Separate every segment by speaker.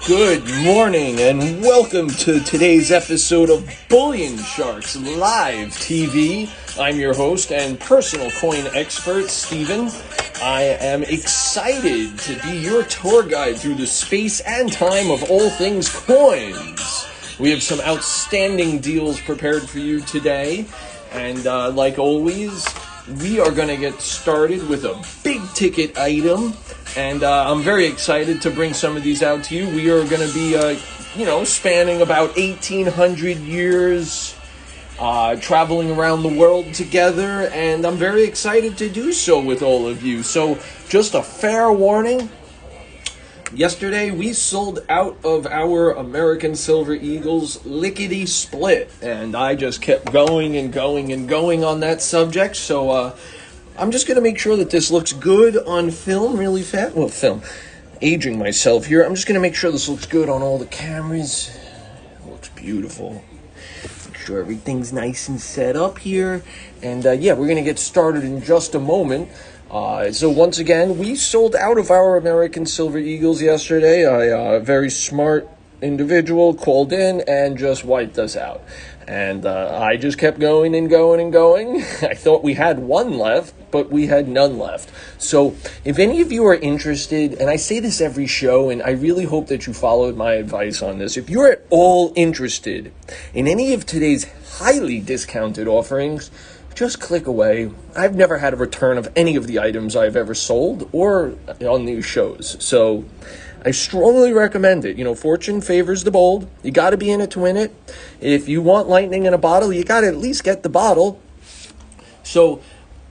Speaker 1: Good morning and welcome to today's episode of Bullion Sharks Live TV. I'm your host and personal coin expert, Steven. I am excited to be your tour guide through the space and time of all things coins. We have some outstanding deals prepared for you today, and like always, we are going to get started with a big ticket item. And I'm very excited to bring some of these out to you. We are going to be, spanning about 1,800 years, traveling around the world together. And I'm very excited to do so with all of you. So just a fair warning. Yesterday, we sold out of our American Silver Eagles lickety-split. And I just kept going and going and going on that subject. So, I'm just going to make sure that this looks good on film really fast. Well, film. Aging myself here. I'm just going to make sure this looks good on all the cameras. It looks beautiful. Make sure everything's nice and set up here. And, we're going to get started in just a moment. So once again, we sold out of our American Silver Eagles yesterday. A very smart individual called in and just wiped us out. And I just kept going and going and going. I thought we had one left, but we had none left. So if any of you are interested, and I say this every show, and I really hope that you followed my advice on this. If you're at all interested in any of today's highly discounted offerings, just click away. I've never had a return of any of the items I've ever sold or on these shows. So I strongly recommend it. Fortune favors the bold. You got to be in it to win it. If you want lightning in a bottle, you got to at least get the bottle. So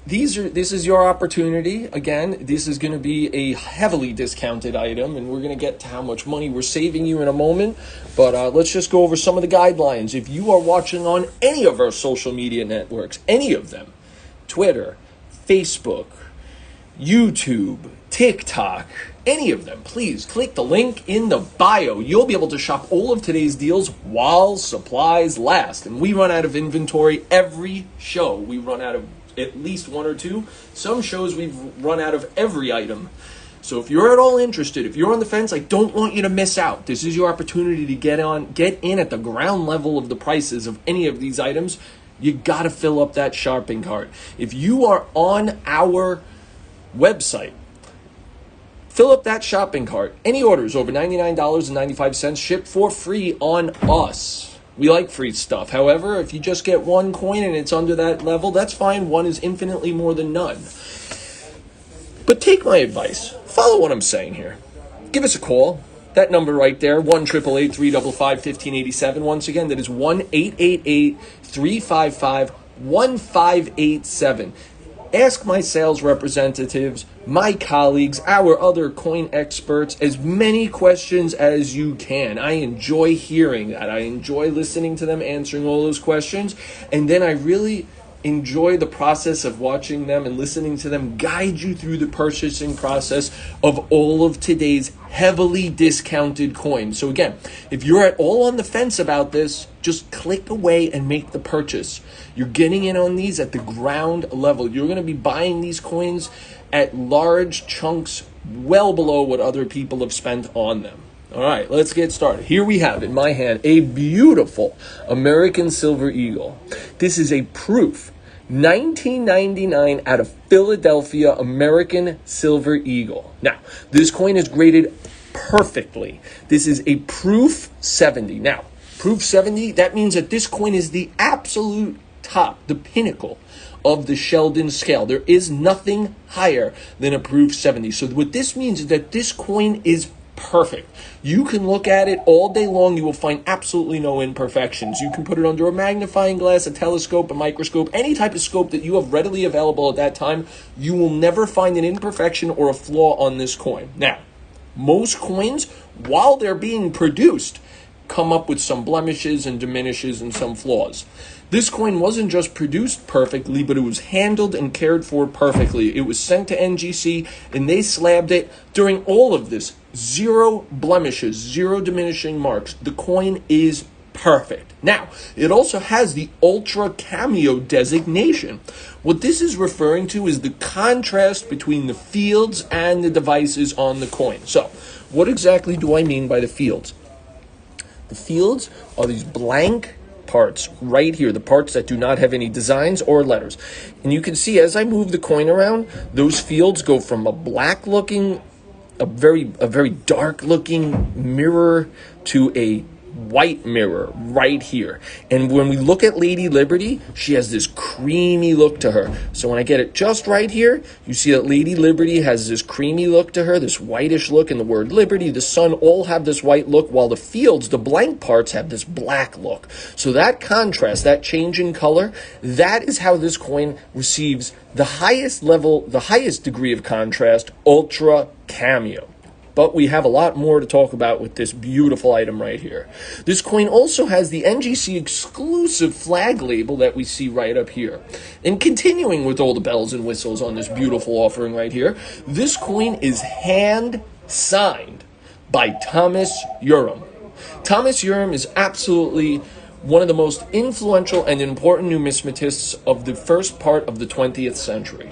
Speaker 1: this is your opportunity. Again, this is going to be a heavily discounted item, and we're going to get to how much money we're saving you in a moment. But let's just go over some of the guidelines. If you are watching on any of our social media networks, any of them, Twitter, Facebook, YouTube, TikTok, any of them, please click the link in the bio. You'll be able to shop all of today's deals while supplies last. And we run out of inventory every show. We run out of at least one or two. Some shows we've run out of every item. So if you're at all interested, if you're on the fence, I don't want you to miss out. This is your opportunity to get in at the ground level of the prices of any of these items. You got to fill up that shopping cart. If you are on our website, fill up that shopping cart. Any orders over $99.95 shipped for free on us. We like free stuff. However, if you just get one coin and it's under that level, that's fine. One is infinitely more than none. But take my advice. Follow what I'm saying here. Give us a call. That number right there, 1-888-355-1587. Once again, that is 1-888-355-1587. Ask my sales representatives, my colleagues, our other coin experts, as many questions as you can. I enjoy hearing that. I enjoy listening to them, answering all those questions. And then I really enjoy the process of watching them and listening to them guide you through the purchasing process of all of today's heavily discounted coins. So again, if you're at all on the fence about this, just click away and make the purchase. You're getting in on these at the ground level. You're going to be buying these coins at large chunks well below what other people have spent on them. All right, let's get started. Here we have in my hand a beautiful American Silver Eagle. This is a proof 1999 out of Philadelphia American Silver Eagle. Now, this coin is graded perfectly. This is a proof 70. Now, proof 70, that means that this coin is the absolute top, the pinnacle of the Sheldon scale. There is nothing higher than a proof 70. So what this means is that this coin is perfect. You can look at it all day long. You will find absolutely no imperfections. You can put it under a magnifying glass, a telescope, a microscope, any type of scope that you have readily available at that time. You will never find an imperfection or a flaw on this coin. Now, most coins, while they're being produced, come up with some blemishes and diminishes and some flaws. This coin wasn't just produced perfectly, but it was handled and cared for perfectly. It was sent to NGC, and they slabbed it during all of this. Zero blemishes, zero diminishing marks. The coin is perfect. Now, it also has the Ultra Cameo designation. What this is referring to is the contrast between the fields and the devices on the coin. So, What exactly do I mean by the fields? The fields are these blank parts right here, the parts that do not have any designs or letters. And you can see as I move the coin around, those fields go from a black looking, a very dark looking mirror to a white mirror right here. And when we look at Lady Liberty, she has this creamy look to her. So when I get it just right here, you see that Lady Liberty has this creamy look to her, this whitish look, and the word Liberty, the sun, all have this white look, while the fields, the blank parts, have this black look. So that contrast, that change in color, that is how this coin receives the highest level, the highest degree of contrast, ultra cameo. But we have a lot more to talk about with this beautiful item right here. This coin also has the NGC exclusive flag label that we see right up here. And continuing with all the bells and whistles on this beautiful offering right here, this coin is hand signed by Thomas Urim. Thomas Urim is absolutely one of the most influential and important numismatists of the first part of the 20th century.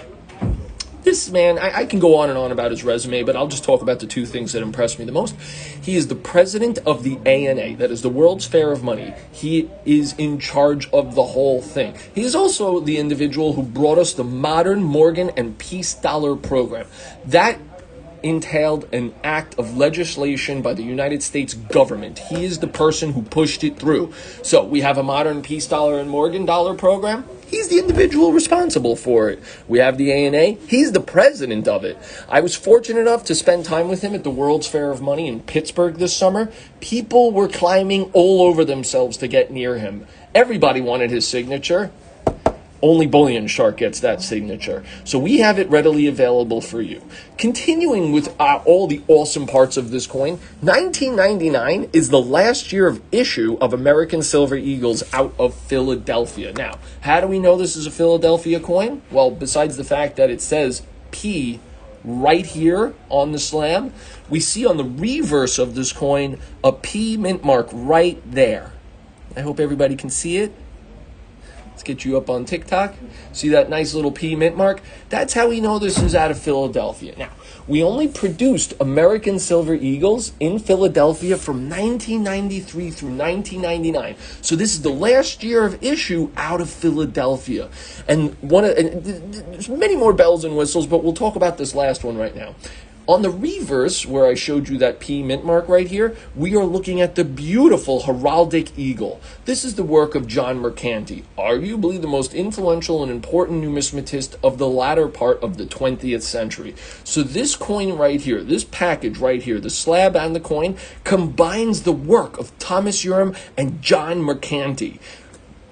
Speaker 1: This man, I can go on and on about his resume, but I'll just talk about the two things that impressed me the most. He is the president of the ANA, that is the World's Fair of Money. He is in charge of the whole thing. He is also the individual who brought us the modern Morgan and Peace Dollar program. That entailed an act of legislation by the United States government. He is the person who pushed it through. So we have a modern Peace Dollar and Morgan Dollar program. He's the individual responsible for it. We have the ANA. He's the president of it. I was fortunate enough to spend time with him at the World's Fair of Money in Pittsburgh this summer. People were climbing all over themselves to get near him. Everybody wanted his signature. Only Bullion Shark gets that signature. So we have it readily available for you. Continuing with all the awesome parts of this coin, 1999 is the last year of issue of American Silver Eagles out of Philadelphia. Now, how do we know this is a Philadelphia coin? Well, besides the fact that it says P right here on the slam, we see on the reverse of this coin a P mint mark right there. I hope everybody can see it. Let's get you up on TikTok. See that nice little P mint mark? That's how we know this is out of Philadelphia. Now, we only produced American Silver Eagles in Philadelphia from 1993 through 1999. So this is the last year of issue out of Philadelphia. And there's many more bells and whistles, but we'll talk about this last one right now. On the reverse, where I showed you that P mint mark right here, we are looking at the beautiful heraldic eagle. This is the work of John Mercanti, arguably the most influential and important numismatist of the latter part of the 20th century. So this coin right here, this package right here, the slab and the coin, combines the work of Thomas Urim and John Mercanti.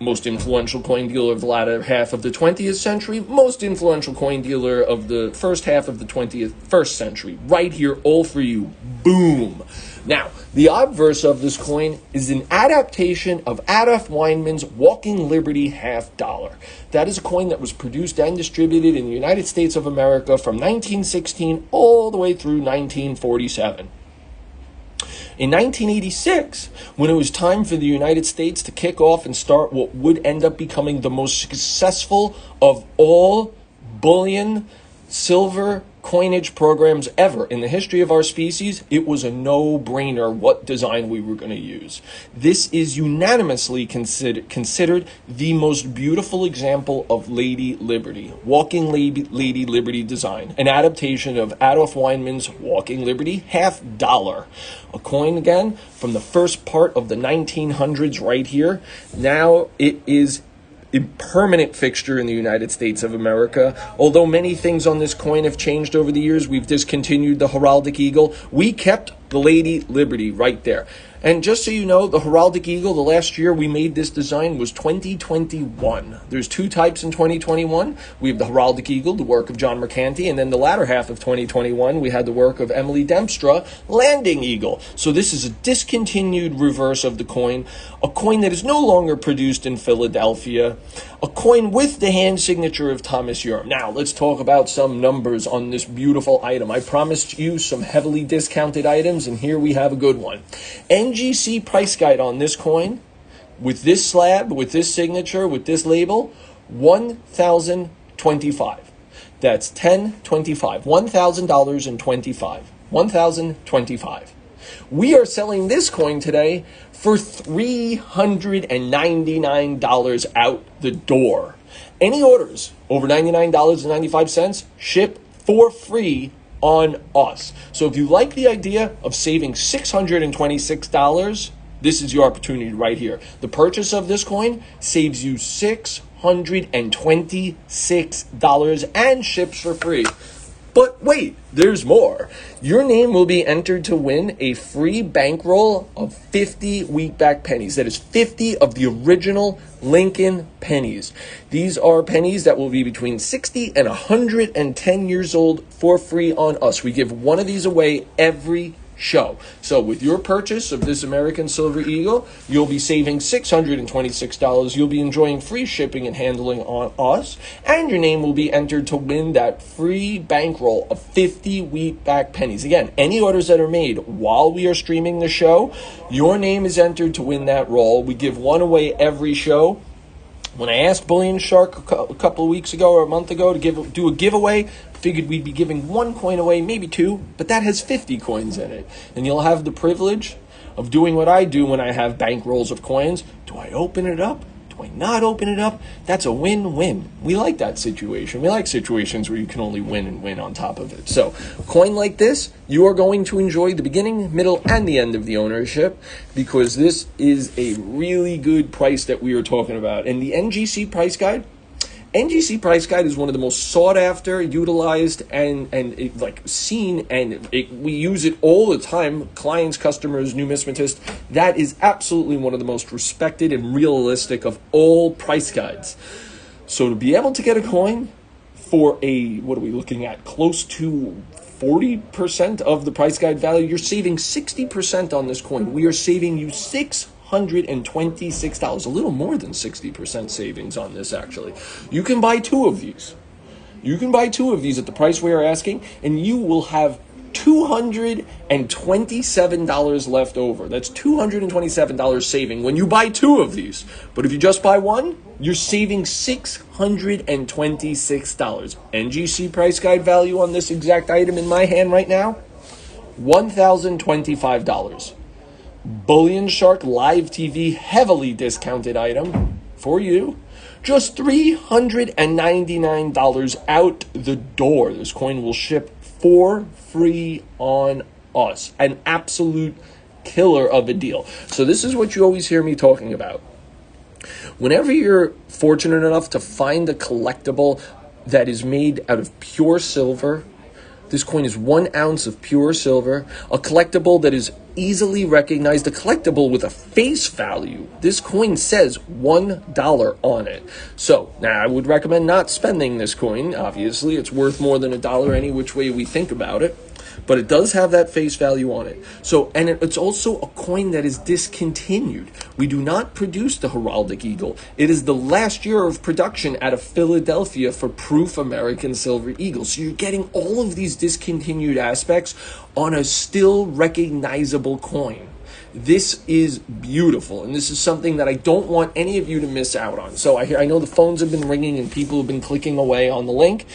Speaker 1: Most influential coin dealer of the latter half of the 20th century, most influential coin dealer of the first half of the 21st century. Right here, all for you. Boom. Now, the obverse of this coin is an adaptation of Adolf Weinmann's Walking Liberty half dollar. That is a coin that was produced and distributed in the United States of America from 1916 all the way through 1947. In 1986, when it was time for the United States to kick off and start what would end up becoming the most successful of all bullion, silver, coinage programs ever in the history of our species, it was a no-brainer what design we were going to use. This is unanimously considered the most beautiful example of Lady Liberty, Walking Lady Liberty design, an adaptation of Adolf Weinmann's Walking Liberty half dollar. A coin, again, from the first part of the 1900s right here. Now it is a permanent fixture in the United States of America. Although many things on this coin have changed over the years, we've discontinued the heraldic eagle. We kept the Lady Liberty right there. And just so you know, the heraldic eagle, the last year we made this design was 2021. There's two types in 2021. We have the heraldic eagle, the work of John Mercanti, and then the latter half of 2021, we had the work of Emily Dempstra, landing eagle. So this is a discontinued reverse of the coin, a coin that is no longer produced in Philadelphia, a coin with the hand signature of Thomas Urim. Now, let's talk about some numbers on this beautiful item. I promised you some heavily discounted items, and here we have a good one. NGC price guide on this coin, with this slab, with this signature, with this label, $1,025. That's $1,025, $1,000.25. $1,025. We are selling this coin today for $399 out the door. Any orders over $99.95 ship for free on us. So if you like the idea of saving $626, this is your opportunity right here. The purchase of this coin saves you $626 and ships for free. But wait, there's more. Your name will be entered to win a free bankroll of 50 wheatback pennies. That is 50 of the original Lincoln pennies. These are pennies that will be between 60 and 110 years old for free on us. We give one of these away every show. So with your purchase of this American Silver Eagle, you'll be saving $626. You'll be enjoying free shipping and handling on us, and your name will be entered to win that free bankroll of 50 wheatback pennies. Again, any orders that are made while we are streaming the show, your name is entered to win that roll. We give one away every show. When I asked Bullion Shark a couple of weeks ago or a month ago to do a giveaway, figured we'd be giving one coin away, maybe two, but that has 50 coins in it. And you'll have the privilege of doing what I do when I have bankrolls of coins. Do I open it up? Do I not open it up? That's a win-win. We like that situation. We like situations where you can only win and win on top of it. So, a coin like this, you are going to enjoy the beginning, middle, and the end of the ownership, because this is a really good price that we are talking about. And the NGC price guide is one of the most sought after, utilized, and seen, and we use it all the time. Clients, customers, Numismatist. That is absolutely one of the most respected and realistic of all price guides. So to be able to get a coin for what are we looking at? Close to 40% of the price guide value. You're saving 60% on this coin. We are saving you $626, a little more than 60% savings on this, actually. You can buy two of these. You can buy two of these at the price we are asking, and you will have $227 left over. That's $227 saving when you buy two of these. But if you just buy one, you're saving $626. NGC price guide value on this exact item in my hand right now, $1,025. Bullion Shark Live TV heavily discounted item for you, just $399 out the door. This coin will ship for free on us. An absolute killer of a deal. So this is what you always hear me talking about. Whenever you're fortunate enough to find a collectible that is made out of pure silver, this coin is 1 ounce of pure silver, a collectible that is easily recognized, a collectible with a face value. This coin says $1 on it. So, now I would recommend not spending this coin. Obviously, it's worth more than $1 any which way we think about it. But it does have that face value on it. So, and it's also a coin that is discontinued. We do not produce the heraldic eagle. It is the last year of production out of Philadelphia for Proof American Silver Eagle. So you're getting all of these discontinued aspects on a still recognizable coin. This is beautiful, and this is something that I don't want any of you to miss out on. So I know the phones have been ringing and people have been clicking away on the link.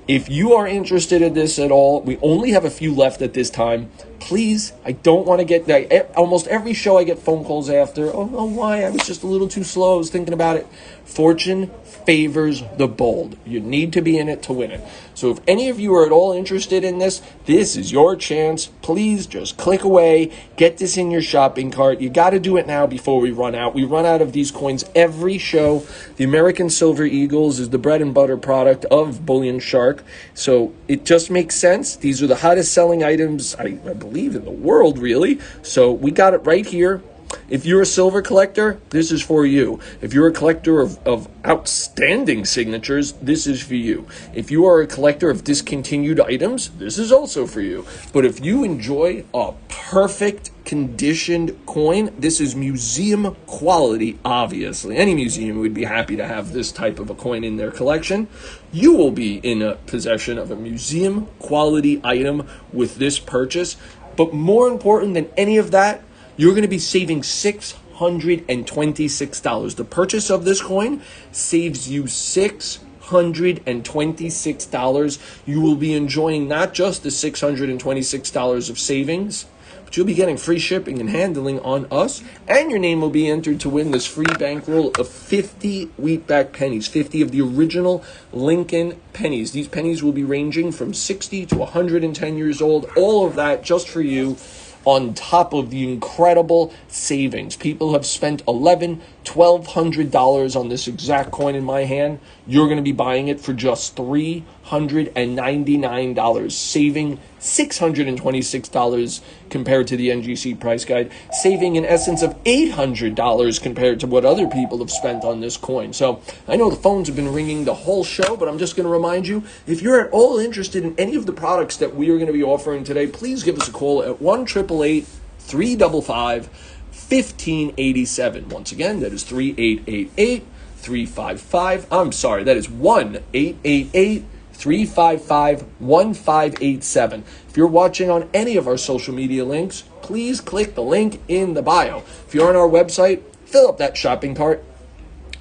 Speaker 1: If you are interested in this at all, we only have a few left at this time. Please, I don't want to get that. Almost every show I get phone calls after. Oh, why? I was just a little too slow. I was thinking about it. Fortune favors the bold. You need to be in it to win it. So if any of you are at all interested in this, this is your chance. Please just click away. Get this in your shopping cart. You got to do it now before we run out. We run out of these coins every show. The American Silver Eagles is the bread and butter product of Bullion Shark. So it just makes sense. These are the hottest selling items, I believe, in the world, really. So we got it right here. If you're a silver collector, this is for you. If you're a collector of outstanding signatures, this is for you. If you are a collector of discontinued items, this is also for you. But if you enjoy a perfect conditioned coin, this is museum quality, obviously. Any museum would be happy to have this type of a coin in their collection. You will be in a possession of a museum quality item with this purchase. But more important than any of that, you're going to be saving $626. The purchase of this coin saves you $626. $626. You will be enjoying not just the $626 of savings, but you'll be getting free shipping and handling on us, and your name will be entered to win this free bankroll of 50 wheatback pennies, 50 of the original Lincoln pennies. These pennies will be ranging from 60 to 110 years old. All of that just for you, on top of the incredible savings. People have spent $1,200 on this exact coin in my hand. You're going to be buying it for just $399, saving $626 compared to the NGC price guide, saving in essence of $800 compared to what other people have spent on this coin. So I know the phones have been ringing the whole show, but I'm just going to remind you, if you're at all interested in any of the products that we are going to be offering today, please give us a call at 1-888-355-1587. Once again, that is 388-855. I'm sorry, that is 1-888-355-1587. If you're watching on any of our social media links, please click the link in the bio. If you're on our website, fill up that shopping cart.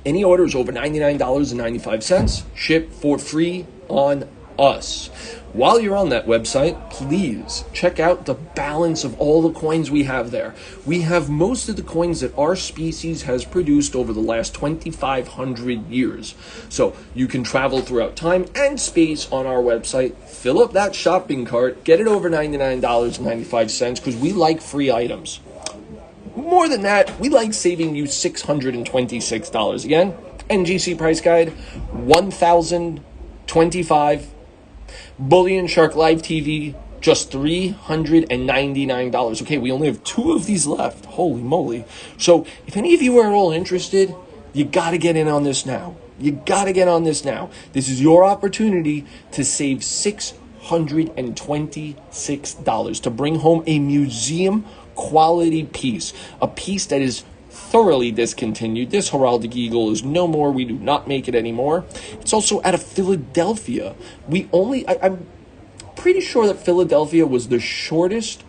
Speaker 1: Any orders over $99.95, ship for free on us. While you're on that website, please check out the balance of all the coins we have there. We have most of the coins that our species has produced over the last 2,500 years. So you can travel throughout time and space on our website, fill up that shopping cart, get it over $99.95 because we like free items. More than that, we like saving you $626. Again, NGC price guide, $1,025. Bullion Shark Live TV, just $399. Okay, we only have 2 of these left. Holy moly. So if any of you are all interested, you got to get in on this now. You got to get on this now. This is your opportunity to save $626 to bring home a museum quality piece, a piece that is thoroughly discontinued. This heraldic eagle is no more. We do not make it anymore. It's also out of Philadelphia. I'm pretty sure that Philadelphia was the shortest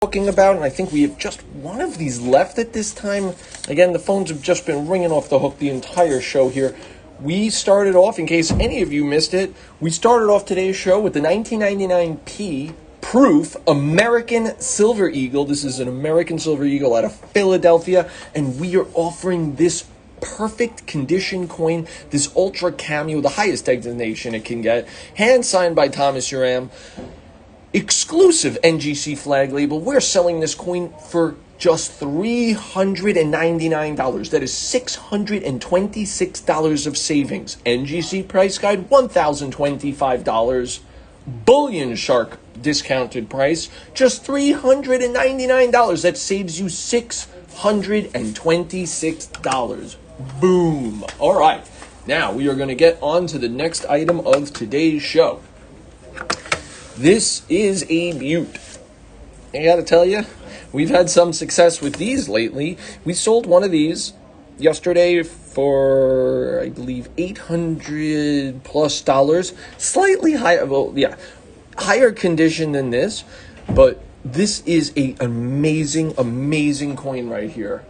Speaker 1: talking about, and I think we have just one of these left at this time. Again, the phones have just been ringing off the hook the entire show here. We started off, in case any of you missed it, we started off today's show with the 1999p proof American Silver Eagle. This is an American Silver Eagle out of Philadelphia, and we are offering this perfect condition coin, this ultra cameo, the highest designation it can get, hand signed by Thomas Uram. Exclusive NGC flag label. We're selling this coin for just $399. That is $626 of savings. NGC price guide, $1,025. Bullion Shark discounted price, just $399. That saves you $626. Boom. All right. Now we are going to get on to the next item of today's show. This is a beaut. I gotta tell you, we've had some success with these lately. We sold one of these yesterday for, I believe, $800+. Slightly higher, higher condition than this, but this is an amazing coin right here.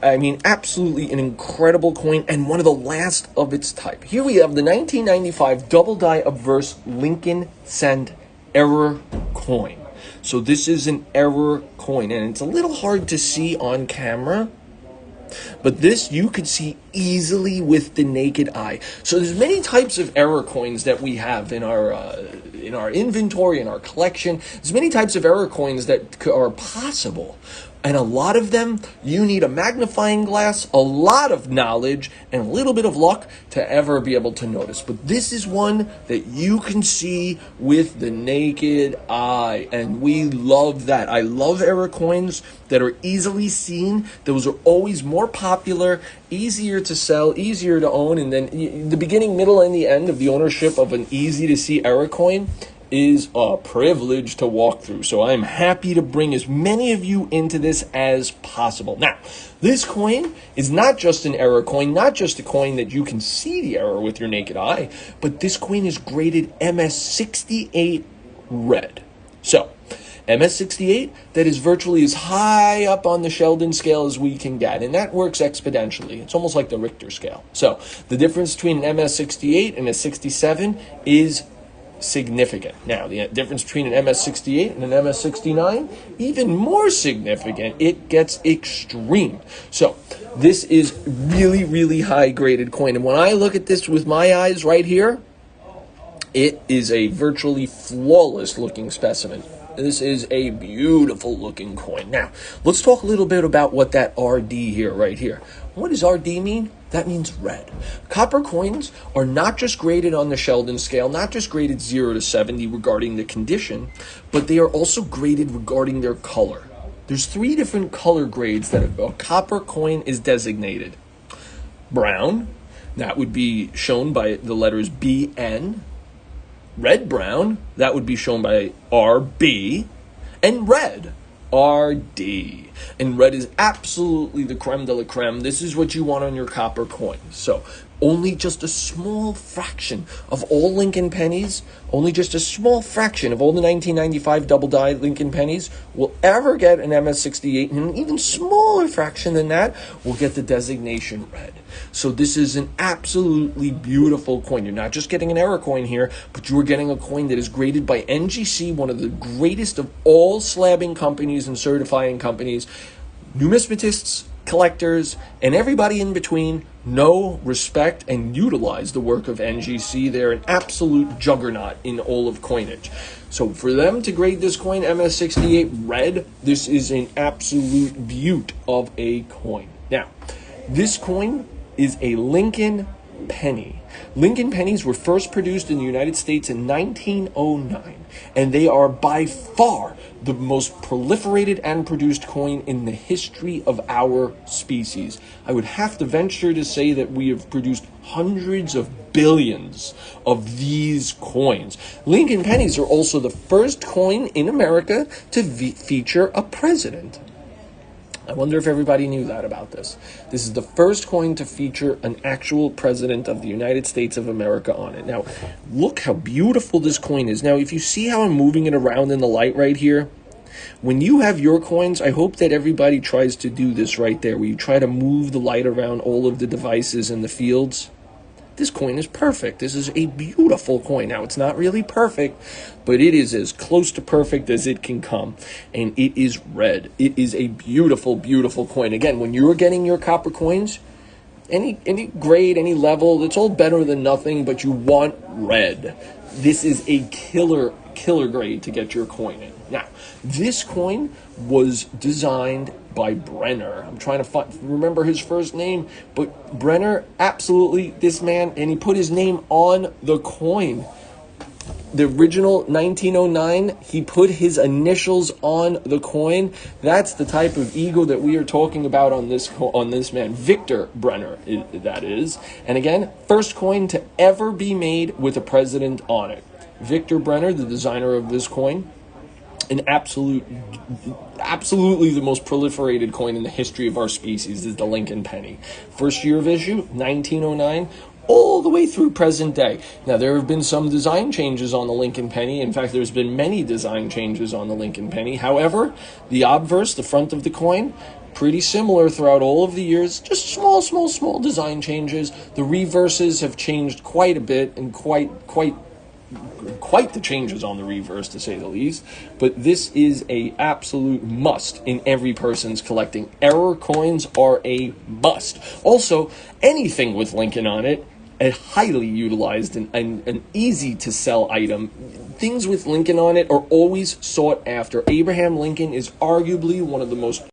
Speaker 1: I mean, absolutely an incredible coin and one of the last of its type. Here we have the 1995 double die obverse Lincoln Cent error coin. So this is an error coin, and it's a little hard to see on camera, but this you could see easily with the naked eye. So there's many types of error coins that we have in our in our inventory, in our collection. There's many types of error coins that are possible. And a lot of them, you need a magnifying glass, a lot of knowledge, and a little bit of luck to ever be able to notice. But this is one that you can see with the naked eye. And we love that. I love error coins that are easily seen. Those are always more popular, easier to sell, easier to own. And then the beginning, middle, and the end of the ownership of an easy-to-see error coin is a privilege to walk through. So I'm happy to bring as many of you into this as possible. Now, this coin is not just an error coin, not just a coin that you can see the error with your naked eye, but this coin is graded MS68 red. So, MS68, that is virtually as high up on the Sheldon scale as we can get, and that works exponentially. It's almost like the Richter scale. So, the difference between an MS68 and a 67 is significant. Now, the difference between an MS68 and an MS69, even more significant. It gets extreme. So, this is really, really high graded coin. And when I look at this with my eyes right here, it is a virtually flawless looking specimen. This is a beautiful looking coin. Now, let's talk a little bit about what that RD here, right here. What does RD mean? That means red. Copper coins are not just graded on the Sheldon scale, not just graded 0 to 70 regarding the condition, but they are also graded regarding their color. There's 3 different color grades that a copper coin is designated. Brown, that would be shown by the letters BN. Red brown, that would be shown by RB. And red, RD. And red is absolutely the creme de la creme. This is what you want on your copper coins. So only just a small fraction of all Lincoln pennies, only just a small fraction of all the 1995 double die Lincoln pennies will ever get an MS68, and an even smaller fraction than that will get the designation red. So this is an absolutely beautiful coin. You're not just getting an error coin here, but you are getting a coin that is graded by NGC, one of the greatest of all slabbing companies and certifying companies. Numismatists, collectors, and everybody in between know, respect, and utilize the work of NGC. They're an absolute juggernaut in all of coinage. So for them to grade this coin MS68 red, this is an absolute beaut of a coin. Now, this coin is a Lincoln penny. Lincoln pennies were first produced in the United States in 1909, and they are by far the most proliferated and produced coin in the history of our species. I would have to venture to say that we have produced hundreds of billions of these coins. Lincoln pennies are also the first coin in America to feature a president. I wonder if everybody knew that about this. This is the first coin to feature an actual president of the United States of America on it. Now, look how beautiful this coin is. Now, if you see how I'm moving it around in the light right here, when you have your coins, I hope that everybody tries to do this right there, where you try to move the light around all of the devices and the fields. This coin is perfect. This is a beautiful coin. Now, it's not really perfect, but it is as close to perfect as it can come. And it is red. It is a beautiful, beautiful coin. Again, when you're getting your copper coins, any grade, any level, it's all better than nothing, but you want red. This is a killer grade to get your coin in. Now, this coin was designed by Brenner. I'm trying to remember his first name, but Brenner, absolutely, this man, and he put his name on the coin. The original 1909, he put his initials on the coin. That's the type of ego that we are talking about on this man, Victor Brenner, that is. And again, first coin to ever be made with a president on it. Victor Brenner, the designer of this coin, an absolutely the most proliferated coin in the history of our species is the Lincoln penny. First year of issue, 1909, all the way through present day. Now, there have been some design changes on the Lincoln penny. In fact, there's been many design changes on the Lincoln penny. However, the obverse, the front of the coin, pretty similar throughout all of the years, just small design changes. The reverses have changed quite a bit, and quite the changes on the reverse, to say the least. But this is a absolute must in every person's collecting. Error coins are a must. Also, anything with Lincoln on it, a highly utilized and an easy to sell item. Things with Lincoln on it are always sought after. Abraham Lincoln is arguably one of the most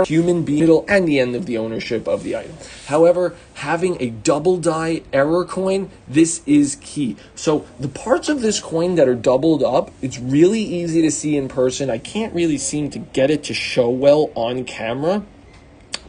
Speaker 1: human being, middle and the end of the ownership of the item. However, having a double die error coin, this is key. So the parts of this coin that are doubled up, it's really easy to see in person. I can't really seem to get it to show well on camera.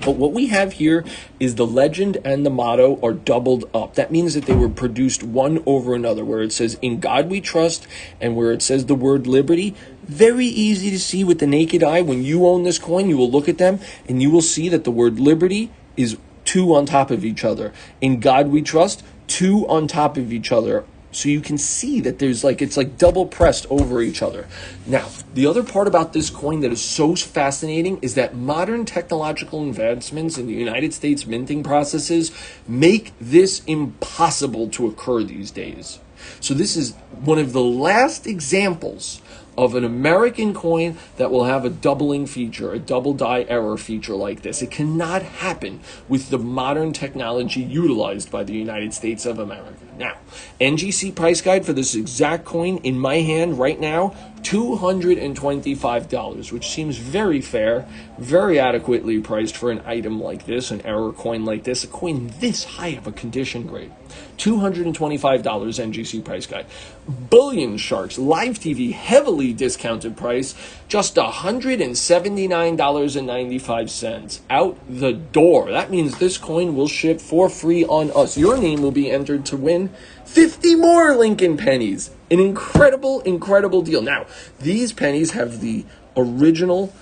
Speaker 1: But what we have here is the legend and the motto are doubled up. That means that they were produced one over another, where it says, "In God we trust," and where it says the word liberty. Very easy to see with the naked eye. When you own this coin, you will look at them and you will see that the word liberty is two on top of each other. In God we trust, two on top of each other. So you can see that it's like double pressed over each other. Now, the other part about this coin that is so fascinating is that modern technological advancements in the United States minting processes make this impossible to occur these days. So this is one of the last examples of an American coin that will have a doubling feature, a double die error feature like this. It cannot happen with the modern technology utilized by the United States of America. Now, NGC price guide for this exact coin in my hand right now, $225, which seems very fair, very adequately priced for an item like this, an error coin like this, a coin this high of a condition grade. $225 NGC price guide. Bullion Sharks live TV heavily discounted price, just $179.95 out the door. That means this coin will ship for free on us. Your name will be entered to win 50 more Lincoln pennies. An incredible, incredible deal. Now, these pennies have the original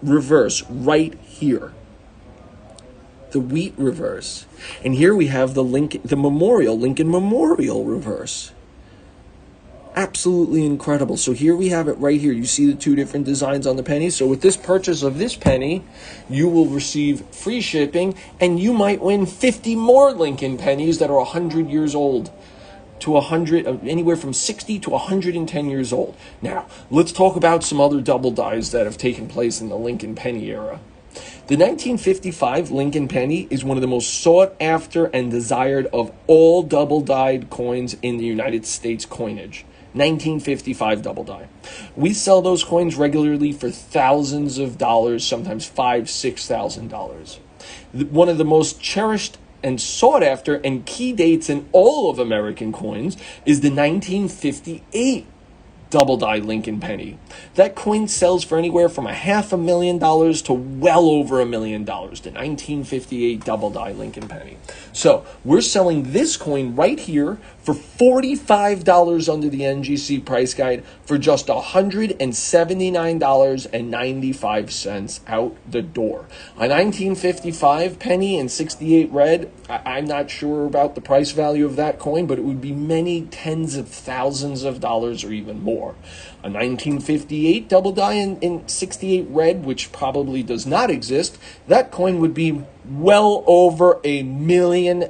Speaker 1: reverse right here. The wheat reverse. And here we have the Lincoln Memorial reverse. Absolutely incredible. So here we have it right here. You see the two different designs on the penny. So with this purchase of this penny, you will receive free shipping, and you might win 50 more Lincoln pennies that are 100 years old to 100, anywhere from 60 to 110 years old. Now, let's talk about some other double dies that have taken place in the Lincoln penny era. The 1955 Lincoln penny is one of the most sought after and desired of all double-dyed coins in the United States coinage. 1955 double die. We sell those coins regularly for thousands of dollars, sometimes $5,000–$6,000. One of the most cherished and sought after and key dates in all of American coins is the 1958 double die Lincoln penny. That coin sells for anywhere from $500,000 to well over $1 million. The 1958 double die Lincoln penny. So we're selling this coin right here for $45 under the NGC price guide for just $179.95 out the door. A 1955 penny and 68 red, I'm not sure about the price value of that coin, but it would be many tens of thousands of dollars or even more. A 1958 double die in 68 red, which probably does not exist, that coin would be well over $1 million.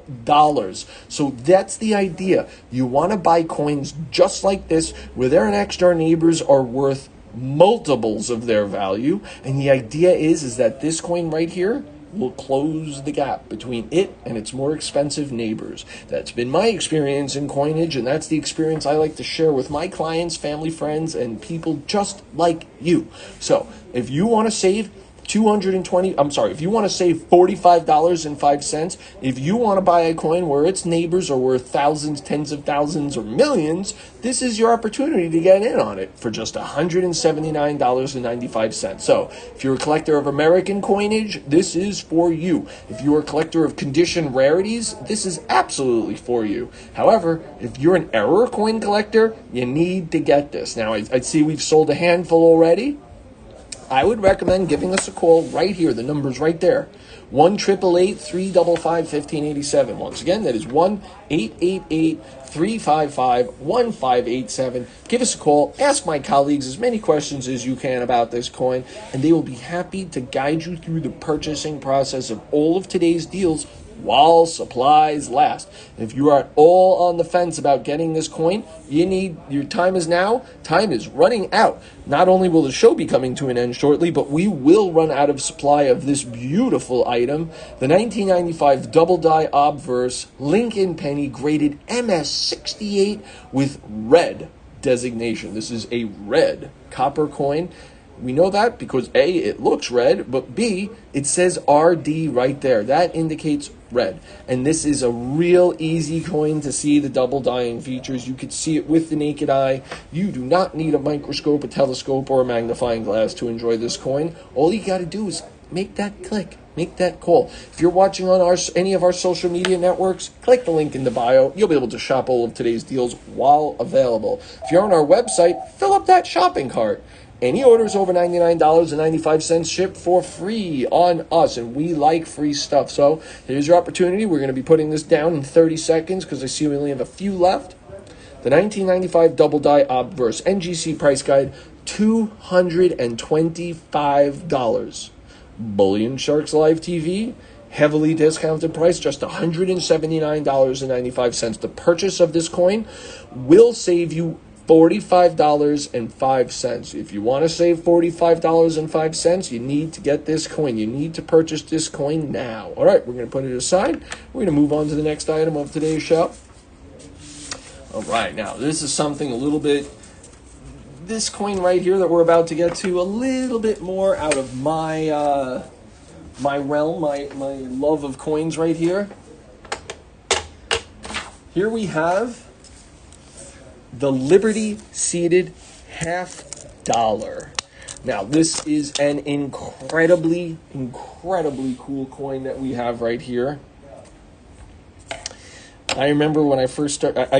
Speaker 1: So that's the idea. You want to buy coins just like this, where their next door neighbors are worth multiples of their value, and the idea is that this coin right here will close the gap between it and its more expensive neighbors. That's been my experience in coinage, and that's the experience I like to share with my clients, family, friends, and people just like you. So if you want to save if you want to save $45.05, if you want to buy a coin where its neighbors are worth thousands, tens of thousands, or millions, this is your opportunity to get in on it for just $179.95. So if you're a collector of American coinage, this is for you. If you're a collector of condition rarities, this is absolutely for you. However, if you're an error coin collector, you need to get this. Now, I see we've sold a handful already. I would recommend giving us a call right here. The number's right there. 1-888-355-1587. Once again, that is 1-888-355-1587. Give us a call. Ask my colleagues as many questions as you can about this coin, and they will be happy to guide you through the purchasing process of all of today's deals while supplies last. If you are at all on the fence about getting this coin, your time is now. Time is running out. Not only will the show be coming to an end shortly, but we will run out of supply of this beautiful item, the 1995 double die obverse Lincoln Penny graded MS68 with red designation. This is a red copper coin. We know that because A, it looks red, but B, it says RD right there. That indicates red. And this is a real easy coin to see the double dyeing features. You could see it with the naked eye. You do not need a microscope, a telescope, or a magnifying glass to enjoy this coin. All you got to do is make that click. Make that call. If you're watching on any of our social media networks, click the link in the bio. You'll be able to shop all of today's deals while available. If you're on our website, fill up that shopping cart. Any orders over $99.95 ship for free on us, and we like free stuff. So here's your opportunity. We're going to be putting this down in 30 seconds because I see we only have a few left. The 1995 double die obverse NGC price guide, $225. Bullion Sharks Live TV, heavily discounted price, just $179.95. The purchase of this coin will save you $45.05. If you want to save $45.05, you need to get this coin. You need to purchase this coin now. All right, we're going to put it aside. We're going to move on to the next item of today's show. All right, now this is something a little bit, this coin right here that we're about to get to, a little bit more out of my my realm, my love of coins right here. Here we have the Liberty seated $50. Now, this is an incredibly cool coin that we have right here. I remember when I first started,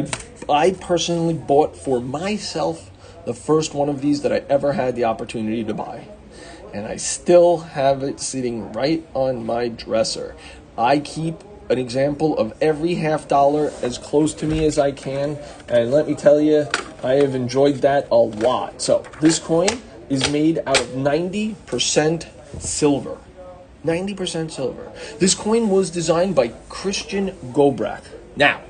Speaker 1: I personally bought for myself the first one of these that I ever had the opportunity to buy. And I still have it sitting right on my dresser. I keep an example of every $50 as close to me as I can, and let me tell you, I have enjoyed that a lot. So this coin is made out of 90% silver. 90% silver. This coin was designed by Christian Gobrak. Now,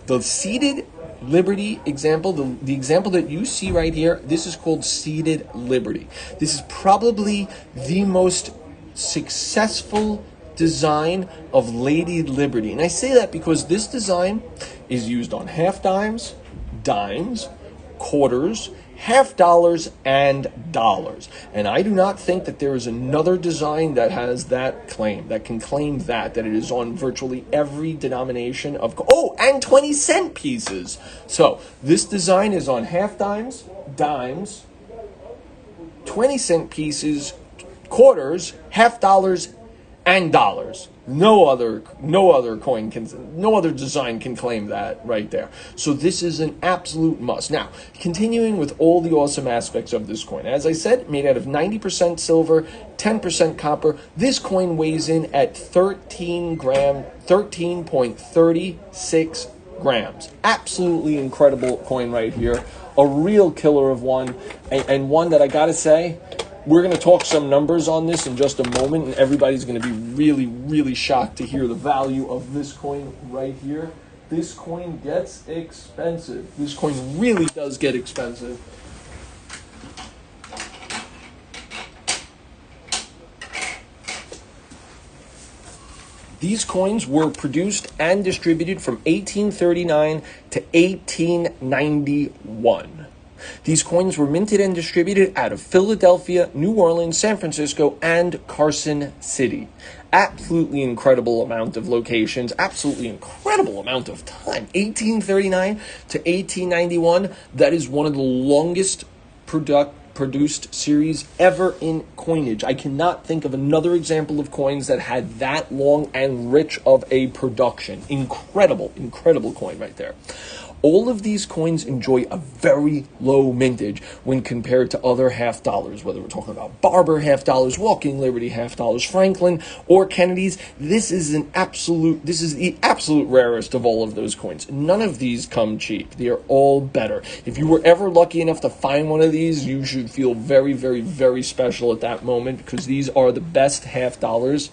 Speaker 1: the seated Liberty example, the example that you see right here, this is called seated Liberty. This is probably the most successful design of Lady Liberty. And I say that because this design is used on half dimes, dimes, quarters, $50, and dollars. And I do not think that there is another design that has that claim, that can claim that it is on virtually every denomination of, and 20-cent pieces. So this design is on half dimes, dimes, 20-cent pieces, quarters, $50, and dollars. No other design can claim that right there. So this is an absolute must. Now, continuing with all the awesome aspects of this coin. As I said, made out of 90% silver, 10% copper. This coin weighs in at 13.36 grams. Absolutely incredible coin right here. A real killer of one, and one that I gotta say, we're going to talk some numbers on this in just a moment, and everybody's going to be really, really shocked to hear the value of this coin right here. This coin gets expensive. This coin really does get expensive. These coins were produced and distributed from 1839 to 1891. These coins were minted and distributed out of Philadelphia, New Orleans, San Francisco, and Carson City. Absolutely incredible amount of locations, absolutely incredible amount of time. 1839 to 1891, that is one of the longest produced series ever in coinage. I cannot think of another example of coins that had that long and rich of a production. Incredible coin right there. All of these coins enjoy a very low mintage when compared to other $50, whether we're talking about Barber $50, Walking Liberty $50, Franklin, or Kennedy's. This is the absolute rarest of all of those coins. None of these come cheap. They are all better. If you were ever lucky enough to find one of these, you should feel very, very, very special at that moment, because these are the best $50.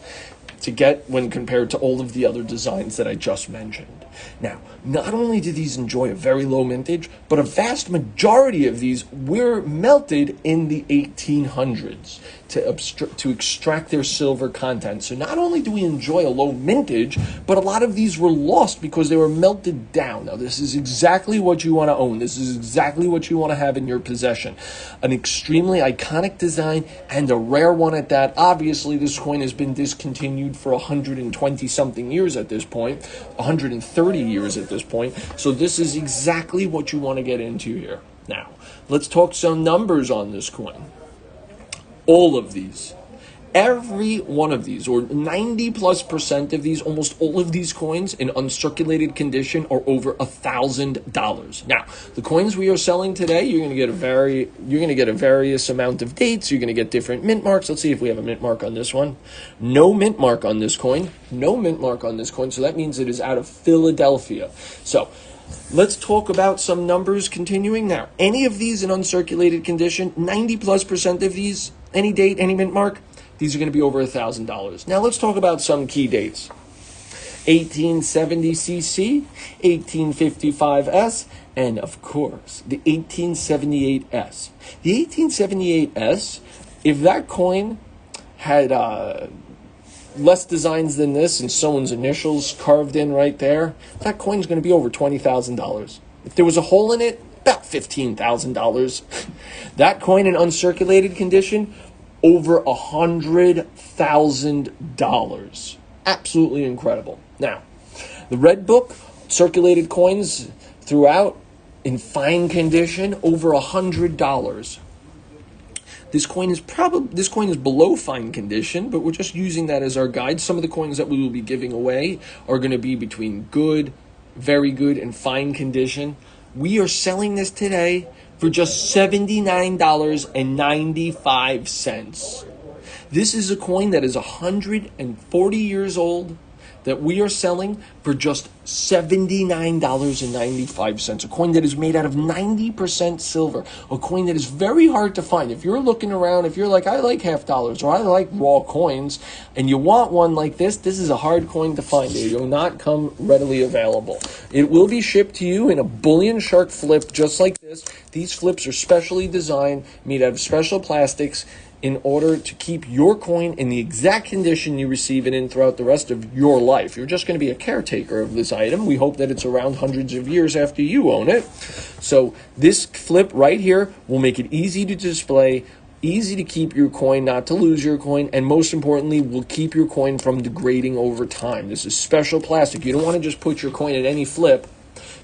Speaker 1: to get when compared to all of the other designs that I just mentioned. Now, not only do these enjoy a very low mintage, but a vast majority of these were melted in the 1800s to extract their silver content. So not only do we enjoy a low mintage, but a lot of these were lost because they were melted down. Now, this is exactly what you want to own. This is exactly what you want to have in your possession. An extremely iconic design and a rare one at that. Obviously, this coin has been discontinued for 120-something years at this point, 130 years at this point. So this is exactly what you want to get into here. Now, let's talk some numbers on this coin. All of these, every one of these, or 90+% of these, almost all of these coins in uncirculated condition are over $1,000. Now, the coins we are selling today, you're going to get a various amount of dates. You're going to get different mint marks. Let's see if we have a mint mark on this one. No mint mark on this coin. No mint mark on this coin. So that means it is out of Philadelphia. So let's talk about some numbers continuing now. Any of these in uncirculated condition, 90+% of these, any date, any mint mark, these are going to be over $1,000. Now let's talk about some key dates. 1870cc, 1855s, and of course, the 1878s. The 1878s, if that coin had less designs than this and someone's initials carved in right there, that coin's going to be over $20,000. If there was a hole in it, about $15,000. That coin in uncirculated condition, over $100,000. Absolutely incredible. Now, the red book, circulated coins throughout in fine condition, over $100. This coin is below fine condition, but we're just using that as our guide. Some of the coins that we will be giving away are going to be between good, very good, and fine condition. We are selling this today for just $79.95. This is a coin that is 140 years old that we are selling for just $79.95. A coin that is made out of 90% silver. A coin that is very hard to find. If you're looking around, if you're like, I like half dollars or I like raw coins, and you want one like this is a hard coin to find. It will not come readily available. It will be shipped to you in a Bullion Shark flip just like this. These flips are specially designed, made out of special plastics, in order to keep your coin in the exact condition you receive it in throughout the rest of your life. You're just going to be a caretaker of this item. We hope that it's around hundreds of years after you own it. So this flip right here will make it easy to display, easy to keep your coin, not to lose your coin, and most importantly, will keep your coin from degrading over time. This is special plastic. You don't want to just put your coin in any flip,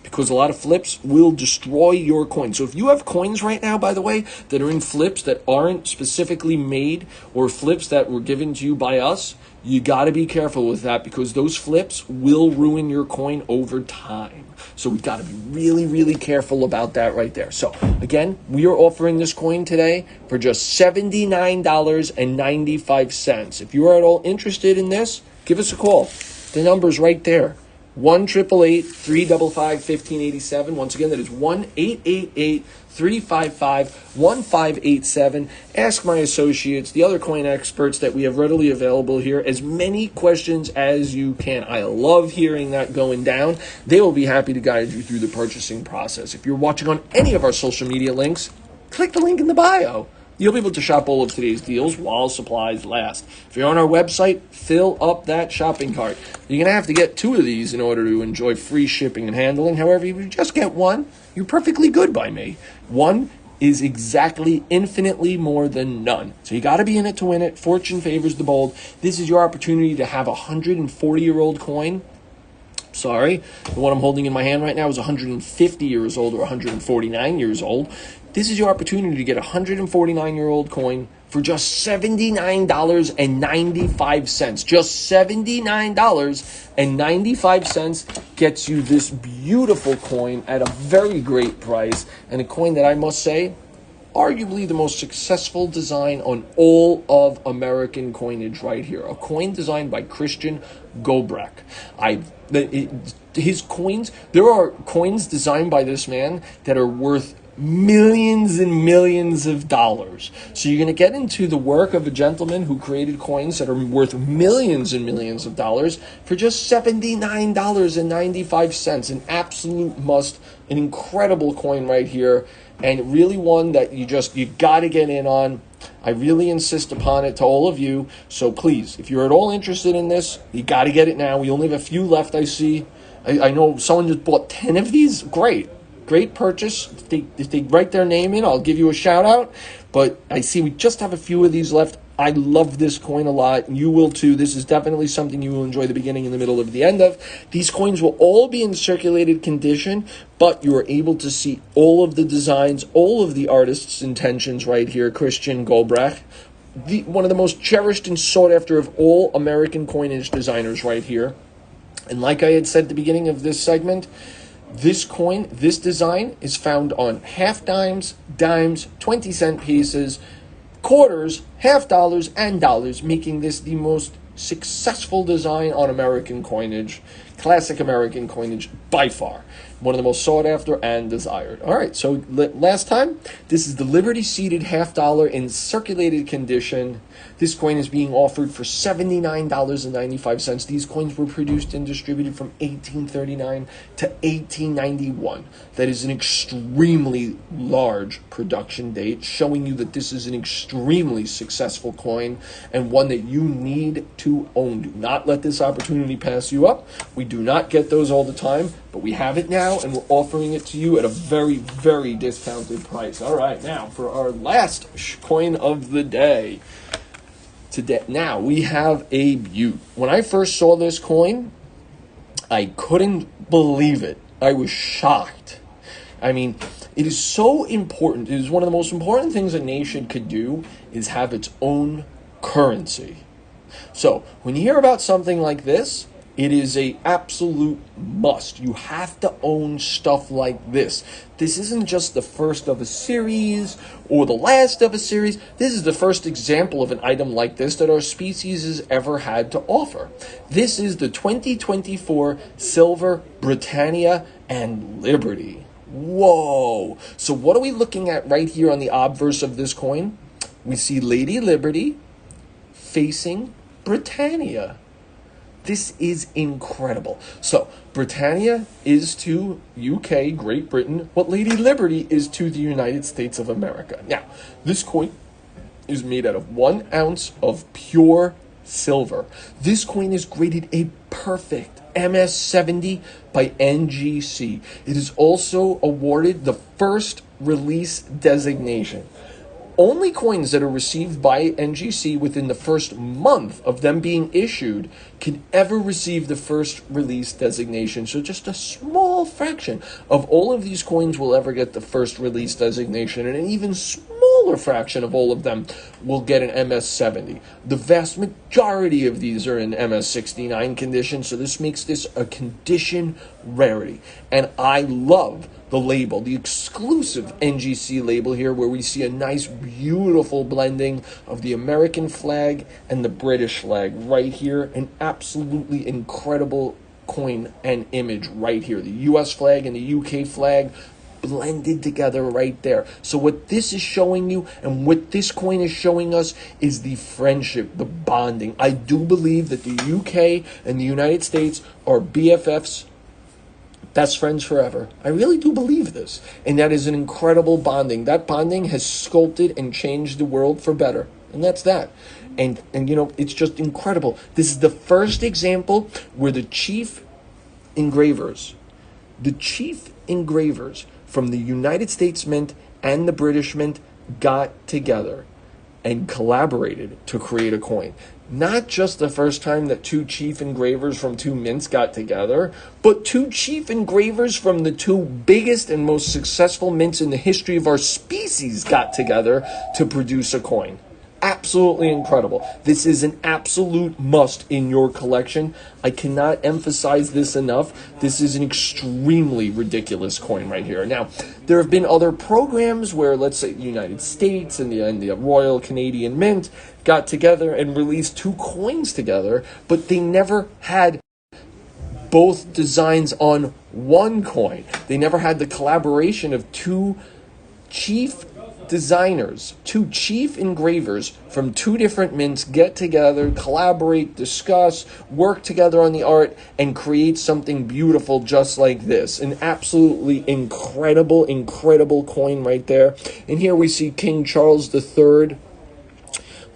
Speaker 1: because a lot of flips will destroy your coin. So if you have coins right now, by the way, that are in flips that aren't specifically made, or flips that were given to you by us, you got to be careful with that, because those flips will ruin your coin over time. So we've got to be really, really careful about that right there. So again, we are offering this coin today for just $79.95. If you are at all interested in this, give us a call. The number's right there. 1-888-355-1587. Once again, that is 1-888-355-1587. Ask my associates, the other coin experts that we have readily available here, as many questions as you can. I love hearing that going down. They will be happy to guide you through the purchasing process. If you're watching on any of our social media links, click the link in the bio. You'll be able to shop all of today's deals while supplies last. If you're on our website, fill up that shopping cart. You're going to have to get 2 of these in order to enjoy free shipping and handling. However, if you just get 1, you're perfectly good by me. 1 is exactly infinitely more than none. So you got to be in it to win it. Fortune favors the bold. This is your opportunity to have a 140-year-old coin. Sorry, the one I'm holding in my hand right now is 150 years old or 149 years old. This is your opportunity to get a 149-year-old coin for just $79.95. Just $79.95 gets you this beautiful coin at a very great price, and a coin that I must say, arguably the most successful design on all of American coinage right here. A coin designed by Christian Gobrecht. His coins, there are coins designed by this man that are worth millions and millions of dollars. So you're going to get into the work of a gentleman who created coins that are worth millions and millions of dollars for just $79.95. An absolute must, an incredible coin right here, and really one that you got to get in on. I really insist upon it to all of you. So please, if you're at all interested in this, you got to get it now. We only have a few left, I see. I know someone just bought 10 of these. Great purchase. If they write their name in, I'll give you a shout out. But I see we just have a few of these left. I love this coin a lot. You will too. This is definitely something you will enjoy the beginning and the middle of the end of. These coins will all be in circulated condition, but you are able to see all of the designs, all of the artist's intentions right here. Christian Goldbach, one of the most cherished and sought after of all American coinage designers right here. And like I had said at the beginning of this segment, this coin, this design is found on half dimes, 20-cent pieces, quarters, half dollars, and dollars, making this the most successful design on American coinage, classic American coinage by far. One of the most sought after and desired. All right, so last time, this is the Liberty seated half dollar in circulated condition. This coin is being offered for $79.95. These coins were produced and distributed from 1839 to 1891. That is an extremely large production date, showing you that this is an extremely successful coin and one that you need to own. Do not let this opportunity pass you up. We do not get those all the time, but we have it now, and we're offering it to you at a very, very discounted price. All right, now for our last coin of the day. Today, now we have a beaut. When I first saw this coin, I couldn't believe it. I was shocked. I mean, it is so important. It is one of the most important things a nation could do is have its own currency. So when you hear about something like this, it is a absolute must. You have to own stuff like this. This isn't just the first of a series or the last of a series. This is the first example of an item like this that our species has ever had to offer. This is the 2024 Silver Britannia and Liberty. Whoa. So what are we looking at right here on the obverse of this coin? We see Lady Liberty facing Britannia. This is incredible. So, Britannia is to UK, Great Britain, what Lady Liberty is to the United States of America. Now, this coin is made out of 1 ounce of pure silver. This coin is graded a perfect MS70 by NGC. It is also awarded the first release designation. Only coins that are received by NGC within the first month of them being issued can ever receive the first release designation. So just a small fraction of all of these coins will ever get the first release designation, and an even smaller fraction of all of them will get an MS70. The vast majority of these are in MS69 condition, so this makes this a condition rarity. And I love the label, the exclusive NGC label here, where we see a nice, beautiful blending of the American flag and the British flag right here. An absolutely incredible coin and image right here. The US flag and the UK flag blended together right there. So what this is showing you and what this coin is showing us is the friendship, the bonding. I do believe that the UK and the United States are BFFs, best friends forever. I really do believe this. And that is an incredible bonding. That bonding has sculpted and changed the world for better. And that's that. And you know, it's just incredible. This is the first example where the chief engravers from the United States Mint and the British Mint got together and collaborated to create a coin. Not just the first time that two chief engravers from two mints got together, but two chief engravers from the two biggest and most successful mints in the history of our species got together to produce a coin. Absolutely incredible. This is an absolute must in your collection. I cannot emphasize this enough. This is an extremely ridiculous coin right here. Now, there have been other programs where, let's say, the United States and the Royal Canadian Mint got together and released two coins together, but they never had both designs on one coin. They never had the collaboration of two chief designers, two chief engravers from two different mints get together, collaborate, discuss, work together on the art, and create something beautiful just like this. An absolutely incredible, incredible coin right there. And here we see King Charles III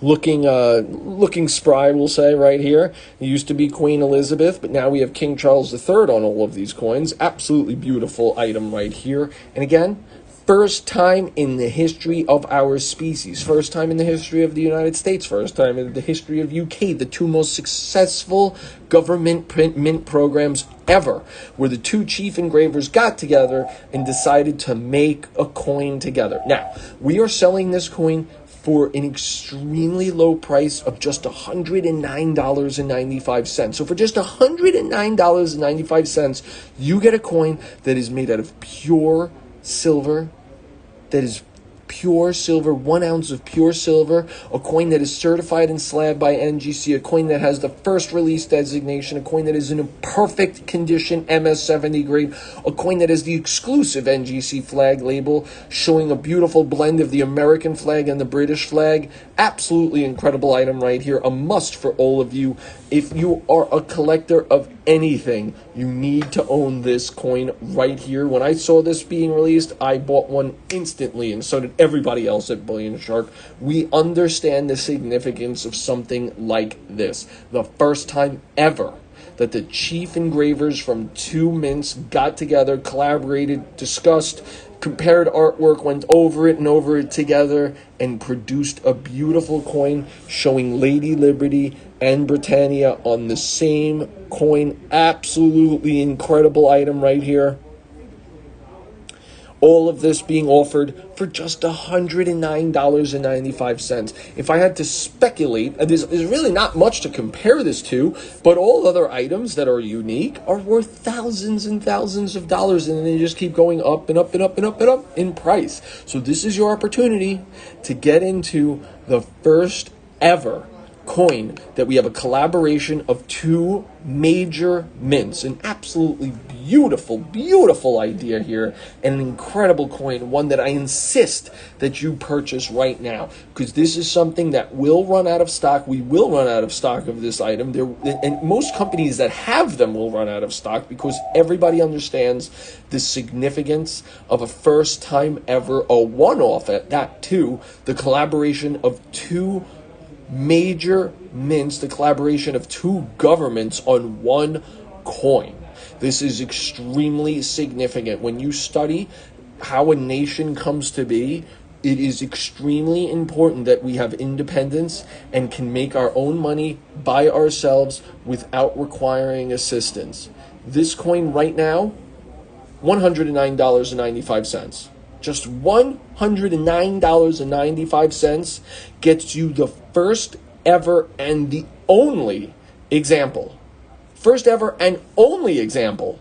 Speaker 1: looking spry, we'll say, right here. It used to be Queen Elizabeth, but now we have King Charles III on all of these coins. Absolutely beautiful item right here. And again, first time in the history of our species, first time in the history of the United States, first time in the history of UK, the two most successful government print mint programs ever, where the two chief engravers got together and decided to make a coin together. Now, we are selling this coin for an extremely low price of just $109.95. So for just $109.95, you get a coin that is made out of pure silver, that is pure silver, 1 ounce of pure silver, a coin that is certified and slabbed by NGC, a coin that has the first release designation, a coin that is in a perfect condition, MS70 grade, a coin that has the exclusive NGC flag label, showing a beautiful blend of the American flag and the British flag. Absolutely incredible item right here, a must for all of you. If you are a collector of anything, you need to own this coin right here. When I saw this being released, I bought one instantly, and so did everybody else at Bullion Shark. We understand the significance of something like this. The first time ever that the chief engravers from two mints got together, collaborated, discussed, compared artwork, went over it together, and produced a beautiful coin showing Lady Liberty and Britannia on the same coin. Absolutely incredible item right here. All of this being offered for just $109.95. If I had to speculate, there's really not much to compare this to, but all other items that are unique are worth thousands and thousands of dollars, and they just keep going up and up and up and up and up in price. So this is your opportunity to get into the first ever coin that we have a collaboration of two major mints. An absolutely beautiful, beautiful idea here, and an incredible coin, one that I insist that you purchase right now, because this is something that will run out of stock. We will run out of stock of this item. And most companies that have them will run out of stock, because everybody understands the significance of a first time ever, a one-off at that too, the collaboration of two major mints, the collaboration of two governments on one coin. This is extremely significant. When you study how a nation comes to be, it is extremely important that we have independence and can make our own money by ourselves without requiring assistance. This coin right now, $109.95. Just $109.95 gets you the first ever and the only example. First ever and only example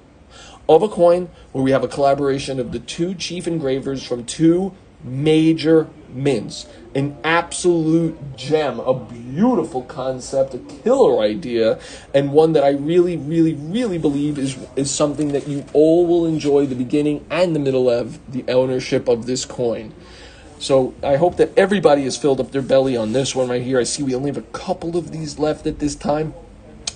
Speaker 1: of a coin where we have a collaboration of the two chief engravers from two major mints. An absolute gem, a beautiful concept, a killer idea, and one that I really, really, really believe is something that you all will enjoy the beginning and the middle of the ownership of this coin. So I hope that everybody has filled up their belly on this one right here. I see we only have a couple of these left at this time.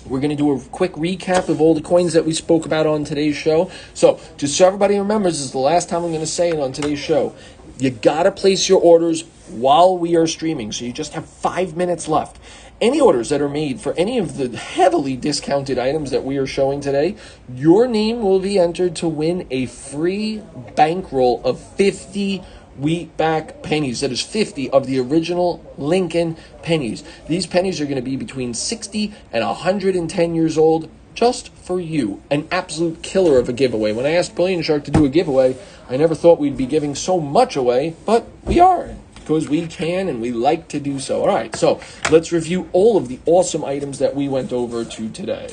Speaker 1: We're going to do a quick recap of all the coins that we spoke about on today's show. So just so everybody remembers, this is the last time I'm going to say it on today's show. You got to place your orders while we are streaming, so you just have 5 minutes left. Any orders that are made for any of the heavily discounted items that we are showing today, your name will be entered to win a free bankroll of 50 wheatback pennies. That is 50 of the original Lincoln pennies. These pennies are going to be between 60 and 110 years old, just for you. An absolute killer of a giveaway. When I asked Bullion Shark to do a giveaway, I never thought we'd be giving so much away, but we are, because we can and we like to do so. All right, so let's review all of the awesome items that we went over to today.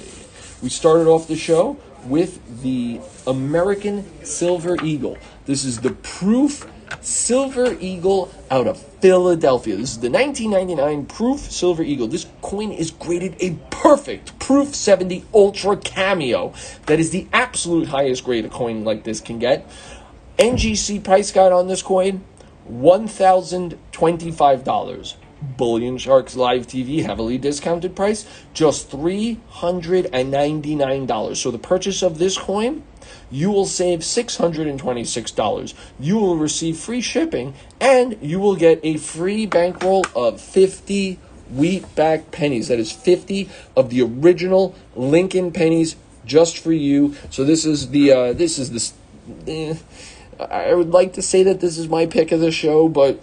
Speaker 1: We started off the show with the American Silver Eagle. This is the Proof Silver Eagle out of Philadelphia. This is the 1999 Proof Silver Eagle. This coin is graded a perfect Proof 70 Ultra Cameo. That is the absolute highest grade a coin like this can get. NGC price guide on this coin, $1,025. Bullion Sharks Live TV, heavily discounted price, just $399. So the purchase of this coin, you will save $626. You will receive free shipping, and you will get a free bankroll of 50 wheatback pennies. That is 50 of the original Lincoln pennies just for you. So this is I would like to say that this is my pick of the show, but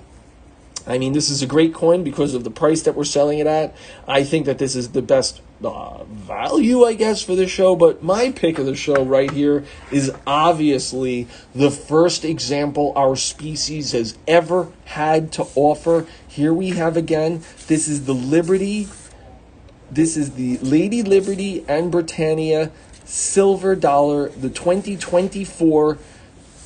Speaker 1: I mean, this is a great coin because of the price that we're selling it at. I think that this is the best value, I guess, for the show. But my pick of the show right here is obviously the first example our species has ever had to offer. Here we have again, this is the Liberty. This is the Lady Liberty and Britannia silver dollar, the 2024.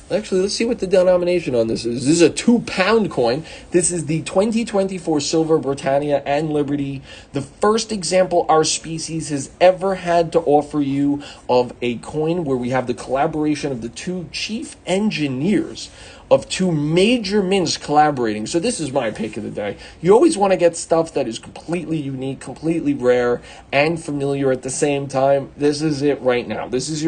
Speaker 1: Actually, let's see what the denomination on this is. This is a 2-pound coin. This is the 2024 Silver Britannia and Liberty, the first example our species has ever had to offer you of a coin where we have the collaboration of the two chief engineers of two major mints collaborating. So this is my pick of the day. You always want to get stuff that is completely unique, completely rare, and familiar at the same time. This is it right now. This is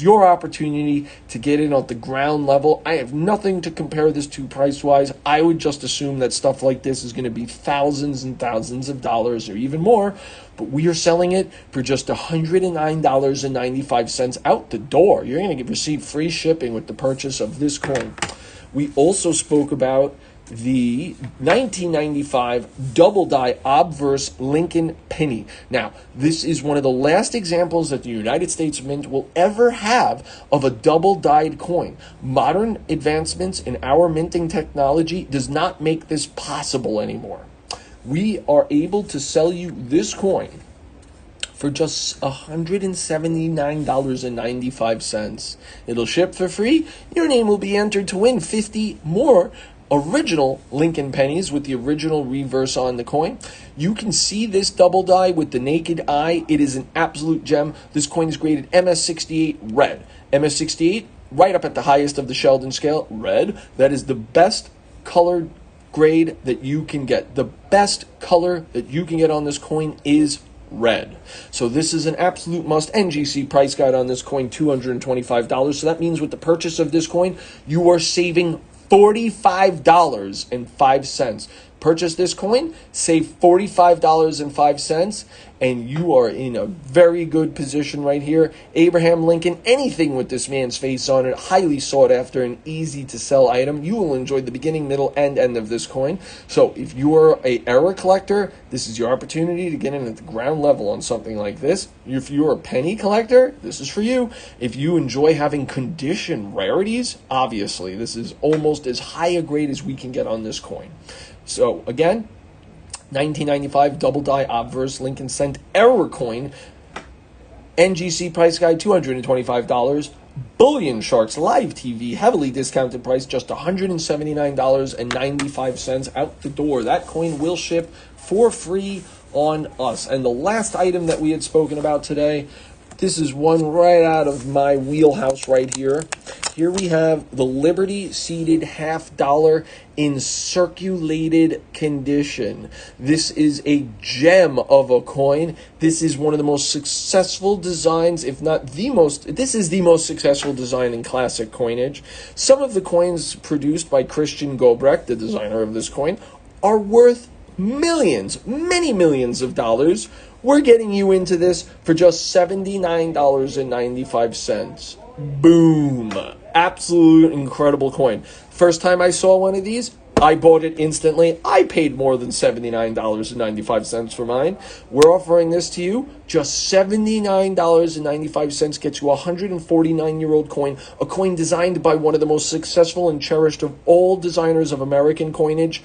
Speaker 1: your opportunity to get in at the ground level. I have nothing to compare this to price-wise. I would just assume that stuff like this is going to be thousands and thousands of dollars or even more. But we are selling it for just $109.95 out the door. You're going to receive free shipping with the purchase of this coin. We also spoke about the 1995 double die obverse Lincoln penny. Now, this is one of the last examples that the United States Mint will ever have of a double dyed coin. Modern advancements in our minting technology does not make this possible anymore. We are able to sell you this coin for just $179.95. It'll ship for free. Your name will be entered to win 50 more original Lincoln pennies with the original reverse on the coin. You can see this double die with the naked eye. It is an absolute gem. This coin is graded MS68 red. MS68, right up at the highest of the Sheldon scale, red. That is the best colored grade that you can get. The best color that you can get on this coin is red. So this is an absolute must. NGC price guide on this coin, $225. So that means with the purchase of this coin, you are saving $45.05. Purchase this coin, save $45.05, and you are in a very good position right here. Abraham Lincoln, anything with this man's face on it, highly sought after and easy to sell item. You will enjoy the beginning, middle, and end of this coin. So if you are a error collector, this is your opportunity to get in at the ground level on something like this. If you're a penny collector, this is for you. If you enjoy having condition rarities, obviously this is almost as high a grade as we can get on this coin. So again, 1995 double die obverse Lincoln cent error coin. NGC price guide, $225. Bullion Sharks Live TV, heavily discounted price, just $179.95 out the door. That coin will ship for free on us. And the last item that we had spoken about today, this is one right out of my wheelhouse right here. Here we have the Liberty seeded $50 in circulated condition. This is a gem of a coin. This is one of the most successful designs, if not the most. This is the most successful design in classic coinage. Some of the coins produced by Christian Gobrecht, the designer of this coin, are worth millions, many millions of dollars. We're getting you into this for just $79.95. Boom. Absolute incredible coin. First time I saw one of these, I bought it instantly. I paid more than $79.95 for mine. We're offering this to you. Just $79.95 gets you a 149-year-old coin, a coin designed by one of the most successful and cherished of all designers of American coinage.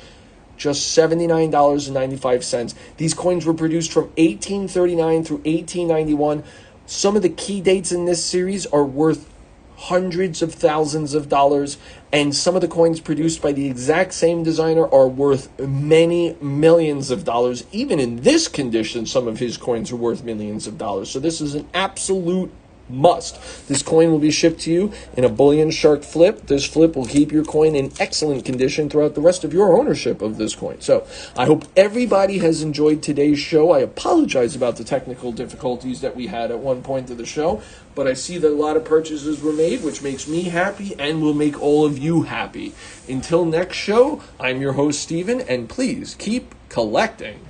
Speaker 1: Just $79.95. These coins were produced from 1839 through 1891. Some of the key dates in this series are worth hundreds of thousands of dollars, and some of the coins produced by the exact same designer are worth many millions of dollars. Even in this condition, some of his coins are worth millions of dollars. So this is an absolute must. This coin will be shipped to you in a Bullion Shark flip. This flip will keep your coin in excellent condition throughout the rest of your ownership of this coin. So I hope everybody has enjoyed today's show. I apologize about the technical difficulties that we had at one point of the show, but I see that a lot of purchases were made, which makes me happy and will make all of you happy. Until next show, I'm your host, Steven, and please keep collecting.